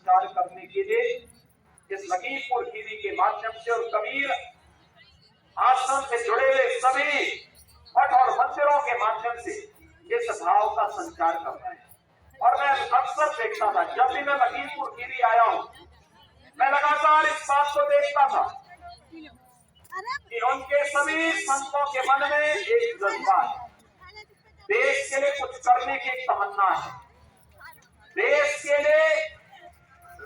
संचार करने के लिए इस लखीमपुर खीरी के माध्यम से और कबीर आश्रम से जुड़े हुए सभी मठ और मंदिरों के माध्यम से इस भाव का संचार कर रहे हैं। और मैं अक्सर देखता था, जब भी मैं लखीमपुर खीरी आया हूँ, मैं लगातार इस बात को देखता था कि उनके सभी संतों के मन में एक जज्बा है, देश के लिए कुछ करने की एक तमन्ना है, देश के लिए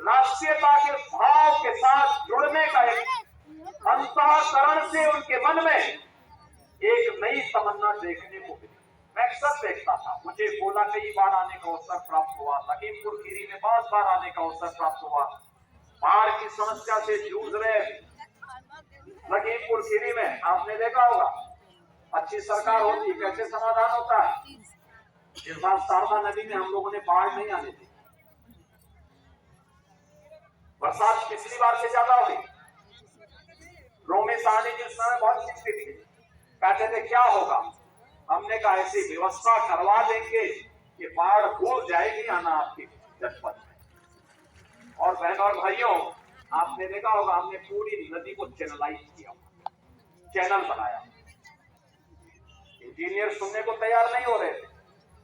राष्ट्रीयता के भाव के साथ जुड़ने का एक अंतःकरण से उनके मन में एक नई तमन्ना देखने को मिली। मैं अक्सर देखता था, मुझे गोला कई बार आने का अवसर प्राप्त हुआ, लखीमपुर खीरी में 5 बार आने का अवसर प्राप्त हुआ। बाढ़ की समस्या से जूझ रहे लखीमपुर खीरी में आपने देखा होगा, अच्छी सरकार होती कैसे समाधान होता है। इस बार शारदा नदी में हम लोगों ने बाढ़ नहीं आने दी, बरसात पिछली बार से ज्यादा हुई। रोमी साहनी जी उस समय बहुत चिंतित थी, कहते थे क्या होगा। हमने कहा ऐसी व्यवस्था करवा देंगे कि बाढ़ भूल जाएगी आना आपके जनपद में। और बहनों और भाइयों, आपने देखा होगा, हमने पूरी नदी को चैनलाइज किया, चैनल बनाया। इंजीनियर सुनने को तैयार नहीं हो रहे थे,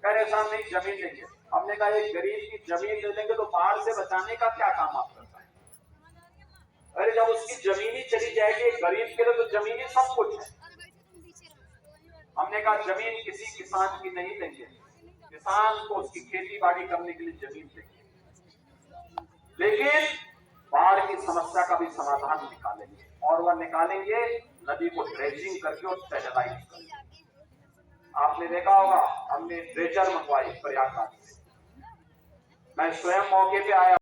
कह रहे साहब नहीं जमीन लेंगे। हमने कहा एक गरीब की जमीन ले लेंगे तो बाढ़ से बचाने का क्या काम आप करता है। अरे जब उसकी जमीन ही चली जाएगी, गरीब के लिए तो जमीन ही सब कुछ है। हमने कहा जमीन किसी किसान की नहीं लेंगे, किसान को उसकी खेती बाड़ी करने के लिए जमीन देंगे, लेकिन बाढ़ की समस्या का भी समाधान निकालेंगे। और वह निकालेंगे नदी को ड्रेजिंग करके और चैनलाइज करके। आपने देखा होगा, हमने ड्रेजर मंगवाई प्रयागराज से, मैं स्वयं मौके पे आया।